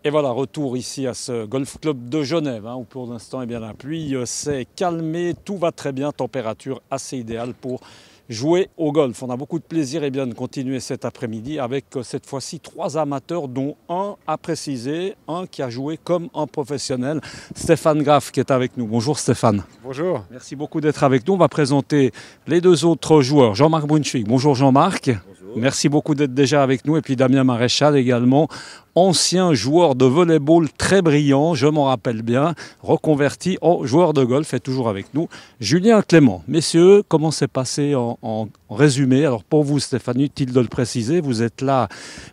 Et voilà, retour ici à ce Golf Club de Genève, où pour l'instant, eh bien, la pluie s'est calmée, tout va très bien, température assez idéale pour jouer au golf. On a beaucoup de plaisir de continuer cet après-midi avec cette fois-ci 3 amateurs, dont un à préciser, un qui a joué comme un professionnel, Stéphane Graff qui est avec nous. Bonjour Stéphane. Bonjour. Merci beaucoup d'être avec nous. On va présenter les 2 autres joueurs. Jean-Marc Brunswick. Bonjour Jean-Marc. Bonjour. Merci beaucoup d'être déjà avec nous. Et puis Damien Maréchal également, ancien joueur de volleyball très brillant, je m'en rappelle bien, reconverti en joueur de golf, est toujours avec nous. Julien Clément. Messieurs, comment s'est passé en résumé? Alors pour vous Stéphane, utile de le préciser, vous êtes là,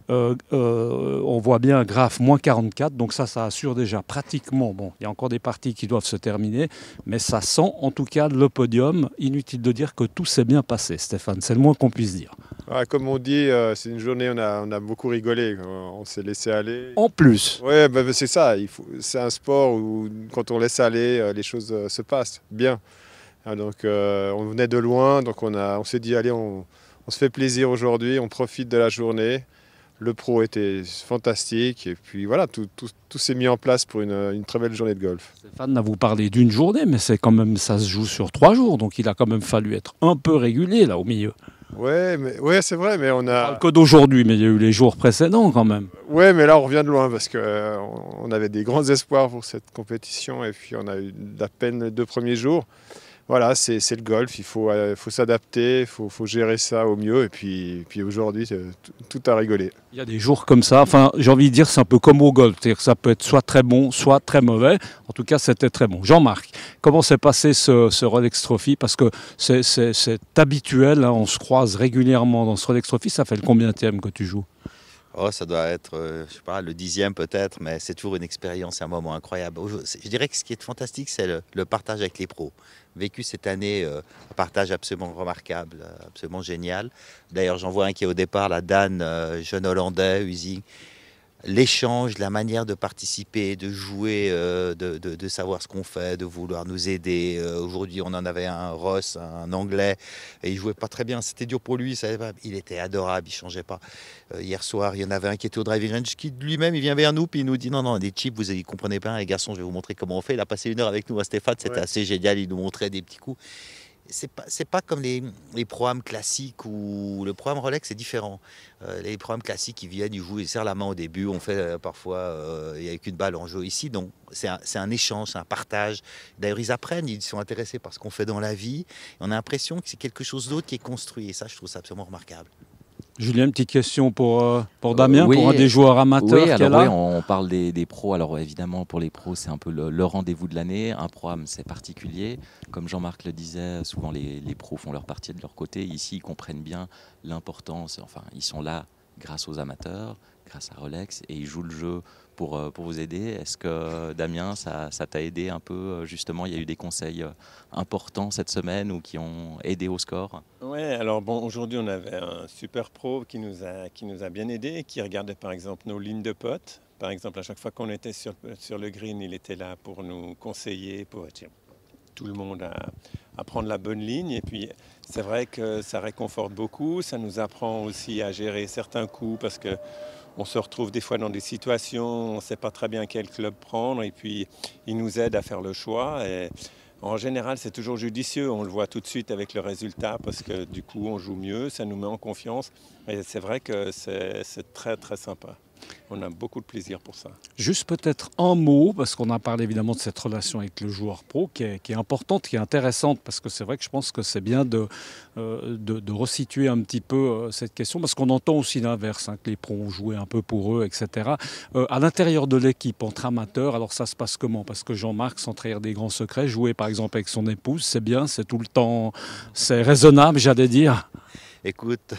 on voit bien Graff moins 44, donc ça assure déjà pratiquement, bon, il y a encore des parties qui doivent se terminer, mais ça sent en tout cas le podium. Inutile de dire que tout s'est bien passé Stéphane, c'est le moins qu'on puisse dire. Ouais, comme on dit, c'est une journée, on a beaucoup rigolé, on s'est laissé aller. En plus. Oui, c'est ça, c'est un sport où quand on laisse aller, les choses se passent bien. Donc on venait de loin, donc on s'est dit allez, on se fait plaisir aujourd'hui, on profite de la journée. Le pro était fantastique et puis voilà, tout s'est mis en place pour une très belle journée de golf. Stéphane a vous parlé d'une journée, mais c'est quand même, ça se joue sur 3 jours, donc il a quand même fallu être un peu régulier là au milieu. Ouais, c'est vrai, mais on a... Pas que d'aujourd'hui, mais il y a eu les jours précédents quand même. Ouais, mais là on revient de loin parce que on avait des grands espoirs pour cette compétition et puis on a eu à peine les 2 premiers jours. Voilà, c'est le golf, il faut s'adapter, il faut gérer ça au mieux et puis aujourd'hui tout a rigolé. Il y a des jours comme ça, enfin j'ai envie de dire c'est un peu comme au golf, c'est-à-dire que ça peut être soit très bon, soit très mauvais. En tout cas c'était très bon. Jean-Marc, comment s'est passé ce Rolex Trophy? Parce que c'est habituel, on se croise régulièrement dans ce Rolex Trophy. Ça fait le combienième que tu joues? Oh, ça doit être, je sais pas, le 10e peut-être, mais c'est toujours une expérience, un moment incroyable. Je dirais que ce qui est fantastique, c'est le partage avec les pros. Vécu cette année, un partage absolument remarquable, absolument génial. D'ailleurs, j'en vois un qui est au départ, la Dan, jeune Hollandais, Using. L'échange, la manière de participer, de jouer, de savoir ce qu'on fait, de vouloir nous aider. Aujourd'hui, on en avait un Ross, un Anglais, et il jouait pas très bien. C'était dur pour lui, il était adorable, il changeait pas. Hier soir, il y en avait un qui était au driving range, qui lui-même, il vient vers nous, puis il nous dit non, des chips, vous ne comprenez pas, les garçons, je vais vous montrer comment on fait. Il a passé 1 heure avec nous à Stéphane, c'était assez génial, il nous montrait des petits coups. C'est pas comme les programmes classiques où le programme Rolex c'est différent. Les programmes classiques ils viennent, ils jouent, ils serrent la main au début, on fait parfois il n'y a qu'une balle en jeu. Ici donc c'est un échange, c'est un partage. D'ailleurs ils apprennent, ils sont intéressés par ce qu'on fait dans la vie. On a l'impression que c'est quelque chose d'autre qui est construit et ça je trouve ça absolument remarquable. Julien, une petite question pour Damien, oui, pour un des joueurs amateurs qui est là. Oui, on parle des pros. Alors évidemment, pour les pros, c'est un peu le rendez-vous de l'année. Un programme, c'est particulier. Comme Jean-Marc le disait, souvent les pros font leur partie de leur côté. Ici, ils comprennent bien l'importance. Enfin, ils sont là grâce aux amateurs, grâce à Rolex, et ils jouent le jeu pour vous aider. Est-ce que, Damien, ça t'a aidé un peu? Justement, il y a eu des conseils importants cette semaine ou qui ont aidé au score? Oui, alors bon, aujourd'hui on avait un super pro qui nous a bien aidé, qui regardait par exemple nos lignes de potes. Par exemple, à chaque fois qu'on était sur le green, il était là pour nous conseiller, pour dire tout le monde à prendre la bonne ligne. Et puis c'est vrai que ça réconforte beaucoup, ça nous apprend aussi à gérer certains coups parce que on se retrouve des fois dans des situations, on ne sait pas très bien quel club prendre et puis il nous aide à faire le choix. Et en général, c'est toujours judicieux, on le voit tout de suite avec le résultat parce que du coup, on joue mieux, ça nous met en confiance. Et c'est vrai que c'est très très sympa. On a beaucoup de plaisir pour ça. Juste peut-être un mot, parce qu'on a parlé évidemment de cette relation avec le joueur pro qui est importante, qui est intéressante, parce que c'est vrai que je pense que c'est bien de resituer un petit peu cette question, parce qu'on entend aussi l'inverse, que les pros ont joué un peu pour eux, etc. À l'intérieur de l'équipe, entre amateurs, alors ça se passe comment? Parce que Jean-Marc, sans trahir des grands secrets, jouer par exemple avec son épouse, c'est bien, c'est tout le temps, c'est raisonnable, j'allais dire. Écoute,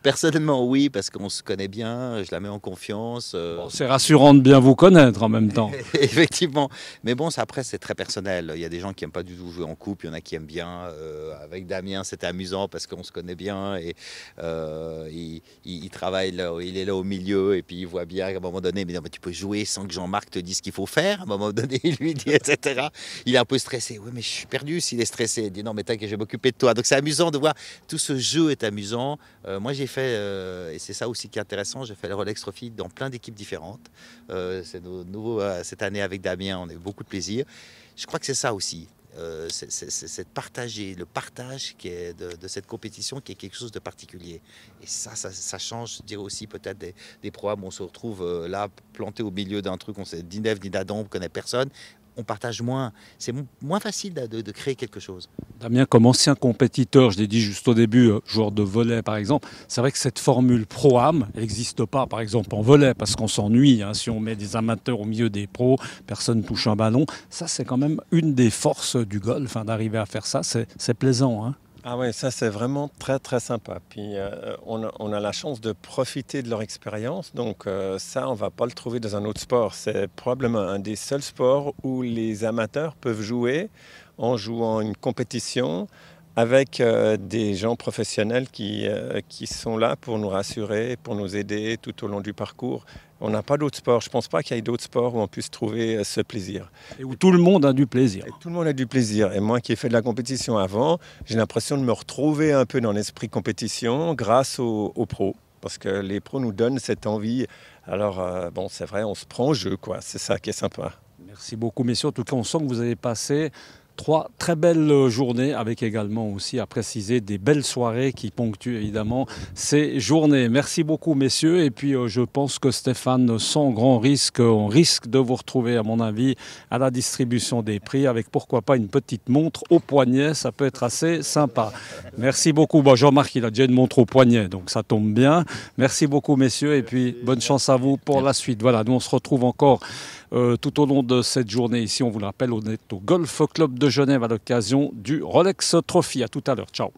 personnellement oui, parce qu'on se connaît bien, je la mets en confiance. Bon, c'est rassurant de bien vous connaître en même temps. Effectivement, mais bon, après c'est très personnel. Il y a des gens qui n'aiment pas du tout jouer en couple, il y en a qui aiment bien. Avec Damien, c'était amusant parce qu'on se connaît bien et il travaille là, il est là au milieu et puis il voit bien qu'à un moment donné, mais non, mais tu peux jouer sans que Jean-Marc te dise ce qu'il faut faire. À un moment donné, il lui dit, etc. Il est un peu stressé. Oui, mais je suis perdu s'il est stressé. Il dit non, mais t'inquiète, je vais m'occuper de toi. Donc c'est amusant de voir tout ce jeu est amusant. Moi, j'ai fait, et c'est ça aussi qui est intéressant, j'ai fait le Rolex Trophy dans plein d'équipes différentes. C'est nouveau cette année avec Damien, on a eu beaucoup de plaisir. Je crois que c'est ça aussi. C'est de partager, le partage qui est de cette compétition qui est quelque chose de particulier. Et ça change, je dirais aussi peut-être des programmes où on se retrouve là, planté au milieu d'un truc, on sait ni Neve ni d'Adam, on ne connaît personne. On partage moins, c'est moins facile de créer quelque chose. Damien, comme ancien compétiteur, je l'ai dit juste au début, joueur de volley par exemple, c'est vrai que cette formule pro-am n'existe pas par exemple en volley parce qu'on s'ennuie. Si on met des amateurs au milieu des pros, personne ne touche un ballon. Ça, c'est quand même une des forces du golf, d'arriver à faire ça. C'est plaisant. Ah oui, ça c'est vraiment très très sympa. Puis on a la chance de profiter de leur expérience, donc ça on va pas le trouver dans un autre sport. C'est probablement un des seuls sports où les amateurs peuvent jouer en jouant une compétition avec des gens professionnels qui sont là pour nous rassurer, pour nous aider tout au long du parcours. On n'a pas d'autres sports. Je ne pense pas qu'il y ait d'autres sports où on puisse trouver ce plaisir. Et où tout le monde a du plaisir. Et tout le monde a du plaisir. Et moi qui ai fait de la compétition avant, j'ai l'impression de me retrouver un peu dans l'esprit compétition grâce aux pros. Parce que les pros nous donnent cette envie. Alors, bon, c'est vrai, on se prend au jeu, quoi. C'est ça qui est sympa. Merci beaucoup, messieurs. En tout cas, on sent que vous avez passé 3 très belles journées, avec également aussi à préciser des belles soirées qui ponctuent évidemment ces journées. Merci beaucoup, messieurs. Et puis je pense que Stéphane, sans grand risque, on risque de vous retrouver, à mon avis, à la distribution des prix avec pourquoi pas une petite montre au poignet. Ça peut être assez sympa. Merci beaucoup. Bon, Jean-Marc, il a déjà une montre au poignet, donc ça tombe bien. Merci beaucoup, messieurs. Et puis bonne chance à vous pour la suite. Voilà, nous on se retrouve encore tout au long de cette journée ici. On vous le rappelle, on est au Golf Club de Genève à l'occasion du Rolex Trophy. À tout à l'heure. Ciao.